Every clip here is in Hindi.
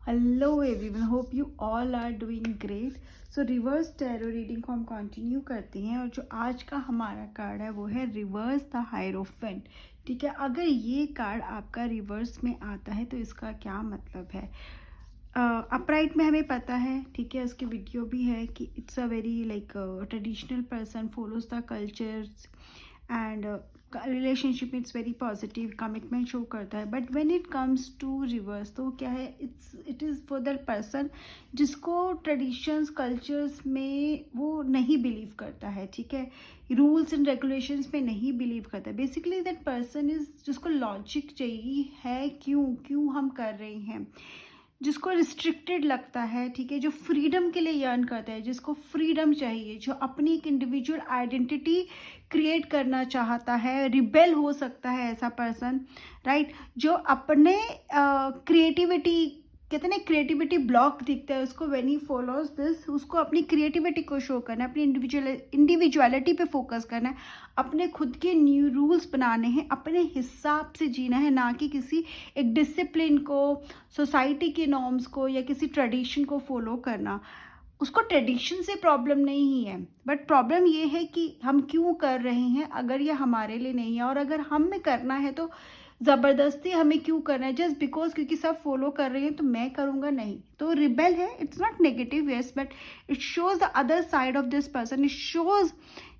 Hello everyone, hope you all are doing great. So reverse tarot reading को हम कंटिन्यू करते हैं और जो आज का हमारा कार्ड है वो है रिवर्स द हायरोफेंट. ठीक है, अगर ये कार्ड आपका रिवर्स में आता है तो इसका क्या मतलब है. अपराइट में हमें पता है, ठीक है, उसकी वीडियो भी है कि it's a very like traditional person, follows the cultures and relationship it's very positive, commitment show करता है. But when it comes to reverse तो क्या है, it is for that person जिसको ट्रेडिशंस कल्चर्स में वो नहीं बिलीव करता है. ठीक है, रूल्स एंड रेगुलेशंस में नहीं बिलीव करता. बेसिकली दैट पर्सन इज जिसको लॉजिक चाहिए है, क्यों क्यों हम कर रहे हैं, जिसको रिस्ट्रिक्टेड लगता है. ठीक है, जो फ्रीडम के लिए यर्न करता है, जिसको फ्रीडम चाहिए, जो अपनी एक इंडिविजुअल आइडेंटिटी क्रिएट करना चाहता है. रिबेल हो सकता है ऐसा पर्सन, राइट, जो अपने क्रिएटिविटी, कहते हैं ना क्रिएटिविटी ब्लॉक दिखता है उसको. व्हेन ही फॉलोज दिस, उसको अपनी क्रिएटिविटी को शो करना है, अपनी इंडिविजुअलिटी पे फोकस करना है, अपने खुद के न्यू रूल्स बनाने हैं, अपने हिसाब से जीना है, ना कि किसी एक डिसिप्लिन को, सोसाइटी के नॉर्म्स को या किसी ट्रेडिशन को फॉलो करना. उसको ट्रेडिशन से प्रॉब्लम नहीं है, बट प्रॉब्लम ये है कि हम क्यों कर रहे हैं अगर ये हमारे लिए नहीं है. और अगर हमें करना है तो ज़बरदस्ती हमें क्यों करना है, जस्ट बिकॉज क्योंकि सब फॉलो कर रहे हैं तो मैं करूँगा नहीं. तो रिबेल है, it's not negative, yes, but it shows the other side of this person. It shows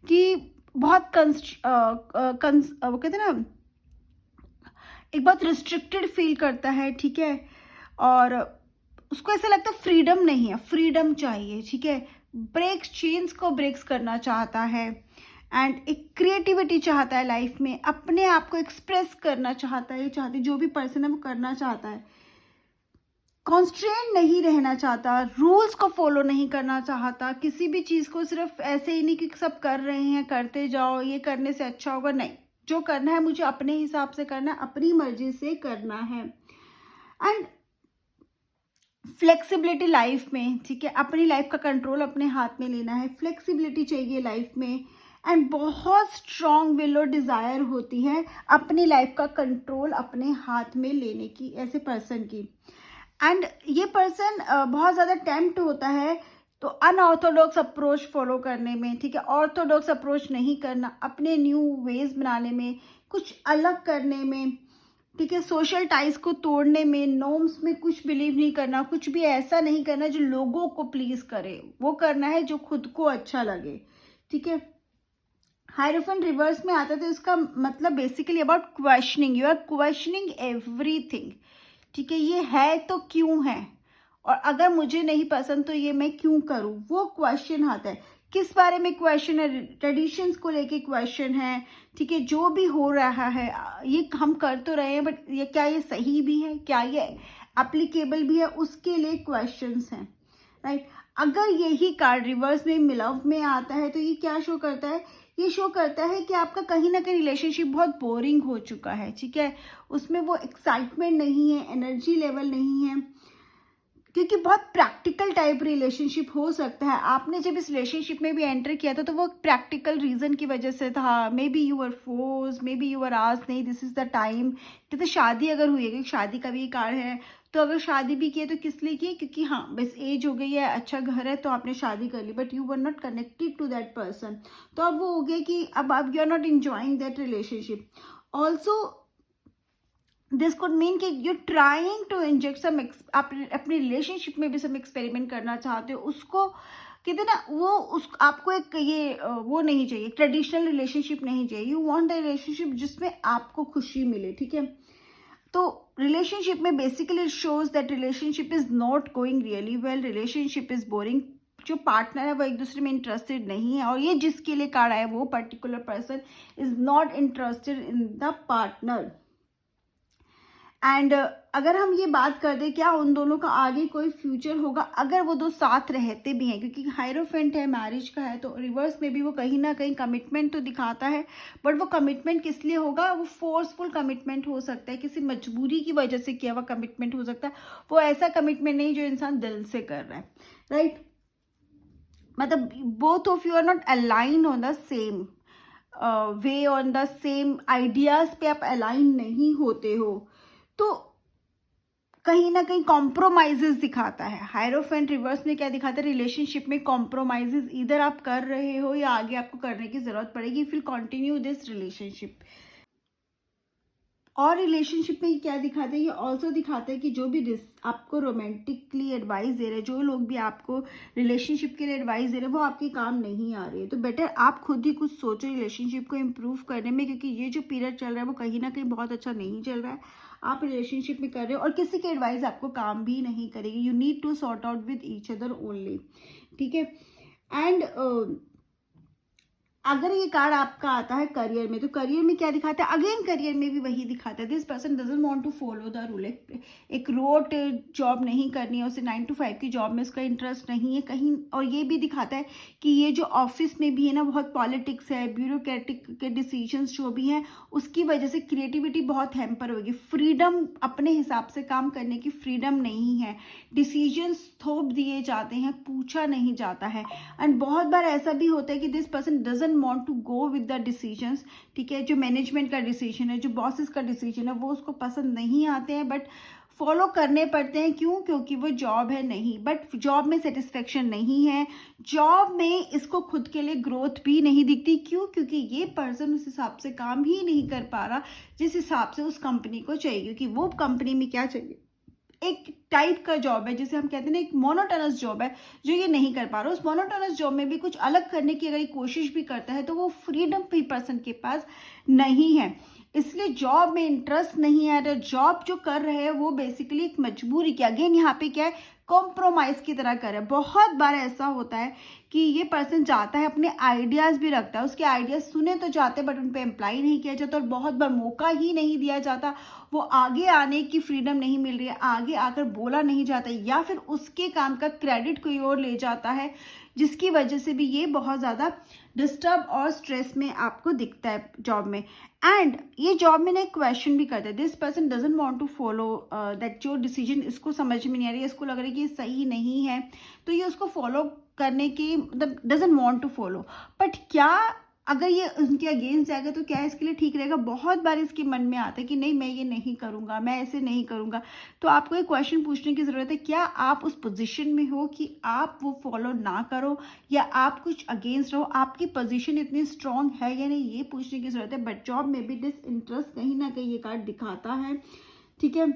कि बहुत वो कहते हैं ना, एक बहुत रिस्ट्रिक्टेड फील करता है. ठीक है, और उसको ऐसा लगता है फ्रीडम नहीं है, फ्रीडम चाहिए. ठीक है, ब्रेक्स, चेन्स को ब्रेक्स करना चाहता है एंड एक क्रिएटिविटी चाहता है लाइफ में, अपने आप को एक्सप्रेस करना चाहता है. चाहते जो भी पर्सन है वो करना चाहता है, कॉन्स्ट्रेंट नहीं रहना चाहता, रूल्स को फॉलो नहीं करना चाहता, किसी भी चीज़ को सिर्फ ऐसे ही नहीं कि सब कर रहे हैं करते जाओ, ये करने से अच्छा होगा, नहीं. जो करना है मुझे अपने हिसाब से करना है, अपनी मर्जी से करना है. एंड फ्लेक्सिबिलिटी लाइफ में, ठीक है, अपनी लाइफ का कंट्रोल अपने हाथ में लेना है, फ्लेक्सिबिलिटी चाहिए लाइफ में. एंड बहुत स्ट्रॉन्ग विल और डिज़ायर होती है अपनी लाइफ का कंट्रोल अपने हाथ में लेने की, ऐसे पर्सन की. एंड ये पर्सन बहुत ज़्यादा टेम्प्ट होता है तो अनऑर्थोडॉक्स अप्रोच फॉलो करने में. ठीक है, ऑर्थोडॉक्स अप्रोच नहीं करना, अपने न्यू वेज बनाने में, कुछ अलग करने में. ठीक है, सोशल टाइज को तोड़ने में, नॉर्म्स में कुछ बिलीव नहीं करना, कुछ भी ऐसा नहीं करना जो लोगों को प्लीज करे, वो करना है जो खुद को अच्छा लगे. ठीक है, हायरोफेंट रिवर्स में आता है तो इसका मतलब basically about questioning, you are questioning everything. ठीक है, ये है तो क्यों है, और अगर मुझे नहीं पसंद तो ये मैं क्यों करूं, वो क्वेश्चन आता है. किस बारे में क्वेश्चन है, ट्रेडिशंस को लेके क्वेश्चन है. ठीक है, जो भी हो रहा है ये हम कर तो रहे हैं, बट ये क्या ये सही भी है, क्या ये एप्लीकेबल भी है, उसके लिए क्वेश्चंस हैं, राइट. अगर यही कार्ड रिवर्स में मिलव में आता है तो ये क्या शो करता है, ये शो करता है कि आपका कहीं ना कहीं रिलेशनशिप बहुत बोरिंग हो चुका है. ठीक है, उसमें वो एक्साइटमेंट नहीं है, एनर्जी लेवल नहीं है, क्योंकि बहुत प्रैक्टिकल टाइप रिलेशनशिप हो सकता है. आपने जब इस रिलेशनशिप में भी एंटर किया था तो वो प्रैक्टिकल रीज़न की वजह से था. Maybe you are force, maybe you are ass, नहीं दिस इज़ द टाइम. तो शादी अगर हुई है, क्योंकि शादी का भी कार्ड है, तो अगर शादी भी की है तो किस लिए की, क्योंकि हाँ बस एज हो गई है, अच्छा घर है तो आपने शादी कर ली, but you were not connected to that person. तो अब वो हो गया कि अब you are not enjoying that relationship. Also this could mean कि you trying to inject some, अपनी रिलेशनशिप में भी सम एक्सपेरिमेंट करना चाहते हो. उसको कहते ना, वो उस आपको एक ये वो नहीं चाहिए, ट्रेडिशनल रिलेशनशिप नहीं चाहिए. यू वांट अ रिलेशनशिप जिसमें आपको खुशी मिले. ठीक है, तो रिलेशनशिप में basically it shows that relationship is not going really well, relationship is boring. जो पार्टनर है वो एक दूसरे में इंटरेस्टेड नहीं है, और ये जिसके लिए कार्ड आया वो particular person is not interested in the partner. And अगर हम ये बात कर दें क्या उन दोनों का आगे कोई फ्यूचर होगा अगर वो दो साथ रहते भी हैं, क्योंकि हायरोफेंट है, मैरिज का है, तो रिवर्स में भी वो कहीं ना कहीं कमिटमेंट तो दिखाता है, बट वो कमिटमेंट किस लिए होगा, वो फोर्सफुल कमिटमेंट हो सकता है, किसी मजबूरी की वजह से किया हुआ कमिटमेंट हो सकता है. वो ऐसा कमिटमेंट नहीं जो इंसान दिल से कर रहा है, राइट. मतलब both of you are not align on the same way, on the same ideas पे आप अलाइन नहीं होते हो. तो कहीं ना कहीं कॉम्प्रोमाइजेस दिखाता है। हायरोफेंट रिवर्स में क्या दिखाता है, रिलेशनशिप में कॉम्प्रोमाइजेस इधर आप कर रहे हो या आगे आपको करने की जरूरत पड़ेगी, फिर कंटिन्यू दिस रिलेशनशिप। और रिलेशनशिप में क्या दिखाता है, ये ऑल्सो दिखाता है कि जो भी आपको रोमांटिकली एडवाइस दे रहे हैं, जो लोग भी आपको रिलेशनशिप के लिए एडवाइस दे रहे हैं, वो आपके काम नहीं आ रही है। तो बेटर आप खुद ही कुछ सोचो रिलेशनशिप को इम्प्रूव करने में, क्योंकि ये जो पीरियड चल रहा है वो कहीं ना कहीं बहुत अच्छा नहीं चल रहा है। आप रिलेशनशिप में कर रहे हो और किसी की एडवाइस आपको काम भी नहीं करेगी। You need to sort out with each other only, ठीक है। एंड अगर ये कार्ड आपका आता है करियर में, तो करियर में क्या दिखाता है, अगेन करियर में भी वही दिखाता है, this person doesn't want to follow the rule. एक रोट जॉब नहीं करनी है उसे, 9 to 5 की जॉब में उसका इंटरेस्ट नहीं है कहीं। और ये भी दिखाता है कि ये जो ऑफिस में भी है ना, बहुत पॉलिटिक्स है, ब्यूरोक्रेटिक के डिसीजंस जो भी हैं, उसकी वजह से क्रिएटिविटी बहुत हैम्पर होगी। फ्रीडम, अपने हिसाब से काम करने की फ्रीडम नहीं है, डिसीजंस थोप दिए जाते हैं, पूछा नहीं जाता है। एंड बहुत बार ऐसा भी होता है कि this person doesn't want to go with the decisions, ठीक है। जो मैनेजमेंट का डिसीजन है, जो बॉसेस का डिसीजन है, वो उसको पसंद नहीं आते हैं, बट फॉलो करने पड़ते हैं। क्यों? क्योंकि वो जॉब है नहीं, बट जॉब में सेटिस्फेक्शन नहीं है, जॉब में इसको खुद के लिए ग्रोथ भी नहीं दिखती। क्यों? क्योंकि ये पर्सन उस हिसाब से काम ही नहीं कर पा रहा जिस हिसाब से उस कंपनी को चाहिए। क्योंकि वो कंपनी में क्या चाहिए, एक टाइप का जॉब है जिसे हम कहते हैं ना, एक मोनोटोनस जॉब है, जो ये नहीं कर पा रहा। उस मोनोटोनस जॉब में भी कुछ अलग करने की अगर ये कोशिश भी करता है, तो वो फ्रीडम भी पर्सन के पास नहीं है, इसलिए जॉब में इंटरेस्ट नहीं है। तो जॉब जो कर रहे हैं वो बेसिकली एक मजबूरी की, अगेन यहाँ पे क्या है, कॉम्प्रोमाइज की तरह कर रहे हैं। बहुत बार ऐसा होता है कि ये पर्सन चाहता है, अपने आइडियाज भी रखता है, उसके आइडियाज सुने तो जाते, बट उन पे अप्लाई नहीं किया जाता, और बहुत बार मौका ही नहीं दिया जाता, वो आगे आने की फ्रीडम नहीं मिल रही है, आगे आकर बोला नहीं जाता, या फिर उसके काम का क्रेडिट कोई और ले जाता है, जिसकी वजह से भी ये बहुत ज़्यादा डिस्टर्ब और स्ट्रेस में आपको दिखता है जॉब में। एंड ये जॉब में ना एक क्वेश्चन भी करता है, this person doesn't want to follow that, जो डिसीजन इसको समझ में नहीं आ रही है, इसको लग रहा है कि ये सही नहीं है, तो ये उसको फॉलो करने की मतलब doesn't want to follow. But क्या अगर ये उनके अगेंस्ट जाएगा तो क्या इसके लिए ठीक रहेगा? बहुत बार इसके मन में आता है कि नहीं, मैं ये नहीं करूँगा, मैं ऐसे नहीं करूँगा। तो आपको एक क्वेश्चन पूछने की ज़रूरत है, क्या आप उस पोजीशन में हो कि आप वो फॉलो ना करो, या आप कुछ अगेंस्ट रहो? आपकी पोजीशन इतनी स्ट्रांग है या नहीं, ये पूछने की ज़रूरत है। बट जॉब में भी डिसइंटरेस्ट कहीं ना कहीं ये कार्ड दिखाता है, ठीक है।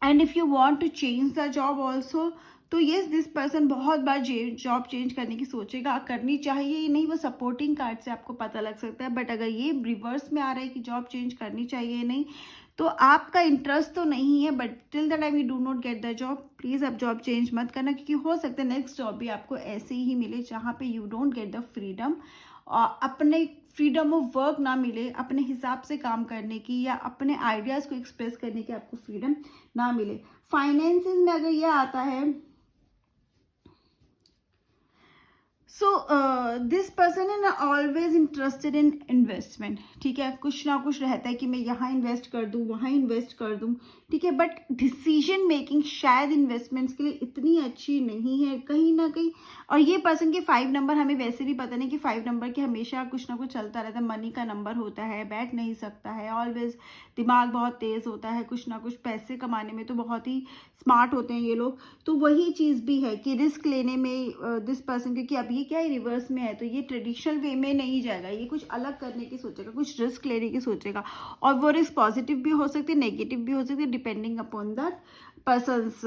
And if you want to change the job also, तो येस, दिस पर्सन बहुत बार जॉब चेंज करने की सोचेगा, करनी चाहिए ही नहीं, वो सपोर्टिंग कार्ड से आपको पता लग सकता है। बट अगर ये रिवर्स में आ रहा है कि जॉब चेंज करनी चाहिए नहीं, तो आपका इंटरेस्ट तो नहीं है, but till the time you do not get the job, please आप जॉब चेंज मत करना, क्योंकि हो सकता है नेक्स्ट जॉब भी आपको ऐसे ही मिले जहाँ पे you don't get the freedom, अपने फ्रीडम ऑफ वर्क ना मिले, अपने हिसाब से काम करने की या अपने आइडियाज़ को एक्सप्रेस करने की आपको फ्रीडम ना मिले। फाइनेंसेस में अगर ये आता है, सो दिस पर्सन है ना ऑलवेज इंटरेस्टेड इन इन्वेस्टमेंट, ठीक है। कुछ ना कुछ रहता है कि मैं यहाँ इन्वेस्ट कर दूँ, वहाँ इन्वेस्ट कर दूँ, ठीक है। बट डिसीजन मेकिंग शायद इन्वेस्टमेंट्स के लिए इतनी अच्छी नहीं है कहीं ना कहीं। और ये पर्सन के 5 नंबर हमें वैसे भी पता नहीं कि 5 नंबर के हमेशा कुछ ना कुछ चलता रहता है, मनी का नंबर होता है, बैठ नहीं सकता है, ऑलवेज दिमाग बहुत तेज़ होता है, कुछ ना कुछ पैसे कमाने में तो बहुत ही स्मार्ट होते हैं ये लोग। तो वही चीज़ भी है कि रिस्क लेने में दिस पर्सन, क्योंकि अब ये क्या है, रिवर्स में है, तो ये ट्रेडिशनल वे में नहीं जाएगा, ये कुछ अलग करने की सोचेगा, कुछ रिस्क लेने की सोचेगा। और वो रिस्क पॉजिटिव भी हो सकती है, नेगेटिव भी हो सकती है, depending upon that persons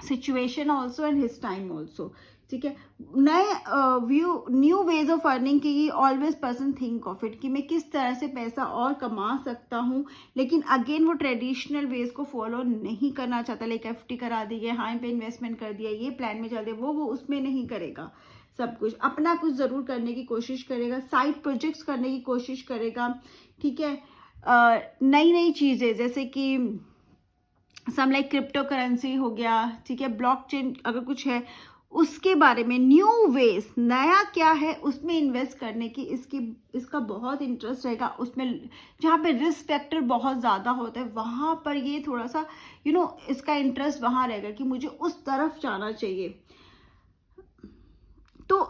situation also and his time also, ठीक है। नए न्यू वेज ऑफ अर्निंग की always person think of it, कि मैं किस तरह से पैसा और कमा सकता हूँ, लेकिन अगेन वो ट्रेडिशनल वेज को फॉलो नहीं करना चाहता। लाइक एफडी करा दी है, हाँ पे इन्वेस्टमेंट कर दिया, ये प्लान में चल दिया, वो उसमें नहीं करेगा। सब कुछ अपना कुछ ज़रूर करने की कोशिश करेगा, साइड प्रोजेक्ट्स करने की कोशिश करेगा, ठीक है। नई नई चीज़ें जैसे कि सम लाइक क्रिप्टो करेंसी हो गया, ठीक है, ब्लॉकचेन अगर कुछ है उसके बारे में, न्यू वेज, नया क्या है उसमें इन्वेस्ट करने की इसका बहुत इंटरेस्ट रहेगा। उसमें जहाँ पे रिस्क फैक्टर बहुत ज़्यादा होता है, वहाँ पर ये थोड़ा सा इसका इंटरेस्ट वहाँ रहेगा कि मुझे उस तरफ जाना चाहिए। तो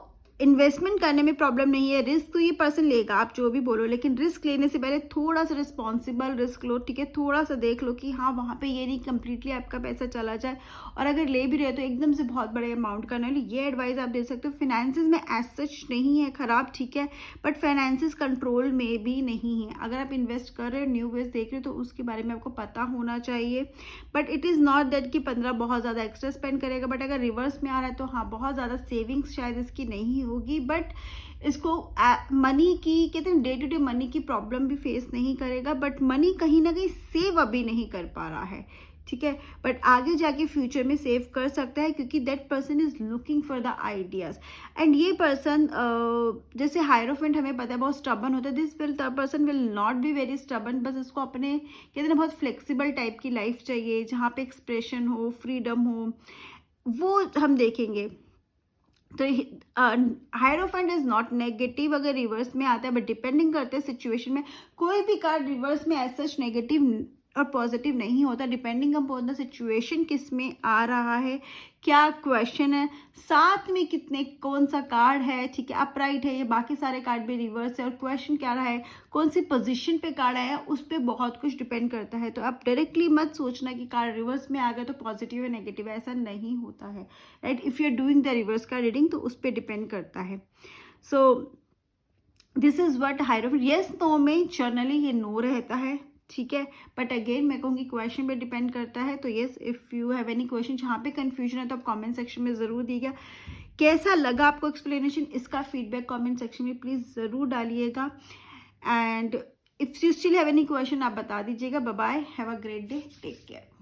इन्वेस्टमेंट करने में प्रॉब्लम नहीं है, रिस्क तो ये पर्सन लेगा, आप जो भी बोलो, लेकिन रिस्क लेने से पहले थोड़ा सा रिस्पॉन्सिबल रिस्क लो, ठीक है। थोड़ा सा देख लो कि हाँ वहाँ पे ये नहीं कंप्लीटली आपका पैसा चला जाए, और अगर ले भी रहे तो एकदम से बहुत बड़े अमाउंट का नहीं। ये एडवाइस आप दे सकते हो। फिनेंसेस में एज सच नहीं है खराब, ठीक है, बट फाइनेंसिस कंट्रोल में भी नहीं है। अगर आप इन्वेस्ट कर रहे हो, न्यू वेस्ट देख रहे हो, तो उसके बारे में आपको पता होना चाहिए। But it is not that कि 15 बहुत ज़्यादा एक्स्ट्रा स्पेंड करेगा, बट अगर रिवर्स में आ रहा है तो हाँ बहुत ज़्यादा सेविंग्स शायद इसकी नहीं होगी, बट इसको मनी की, कहते हैं डे टू डे मनी की प्रॉब्लम भी फेस नहीं करेगा, बट मनी कहीं ना कहीं सेव अभी नहीं कर पा रहा है, ठीक है, बट आगे जाके फ्यूचर में सेव कर सकता है, क्योंकि that person is looking for the ideas. And ये पर्सन जैसे हायरोफेंट हमें पता है बहुत स्टबन होता है, this person will not be very stubborn, बस इसको अपने कहते हैं ना बहुत फ्लेक्सिबल टाइप की लाइफ चाहिए, जहाँ पे एक्सप्रेशन हो, फ्रीडम हो, वो हम देखेंगे। तो हायरोफेंट इज नॉट नेगेटिव अगर रिवर्स में आता है, बट डिपेंडिंग करते हैं सिचुएशन में। कोई भी कार्ड रिवर्स में एज सच नेगेटिव और पॉजिटिव नहीं होता, डिपेंडिंग अपॉन द सिचुएशन किस में आ रहा है, क्या क्वेश्चन है, साथ में कितने कौन सा कार्ड है, ठीक है, अपराइट है, ये बाकी सारे कार्ड भी रिवर्स है, और क्वेश्चन क्या रहा है, कौन सी पोजीशन पे कार्ड आया, उस पर बहुत कुछ डिपेंड करता है। तो आप डायरेक्टली मत सोचना कि कार्ड रिवर्स में आ गया तो पॉजिटिव है नेगेटिव है, ऐसा नहीं होता है, right. If you are doing the reverse का रीडिंग तो उस पर डिपेंड करता है। So this is what hierophant, yes no में जनरली ये नो रहता है, ठीक है, बट अगेन मैं कहूँगी क्वेश्चन पे डिपेंड करता है। तो yes, if you have any question जहाँ पे कंफ्यूजन है तो आप कमेंट सेक्शन में ज़रूर दीजिएगा। कैसा लगा आपको एक्सप्लेनेशन, इसका फीडबैक कमेंट सेक्शन में प्लीज़ ज़रूर डालिएगा। And if you still have any question आप बता दीजिएगा। Bye bye, have a great day, take care.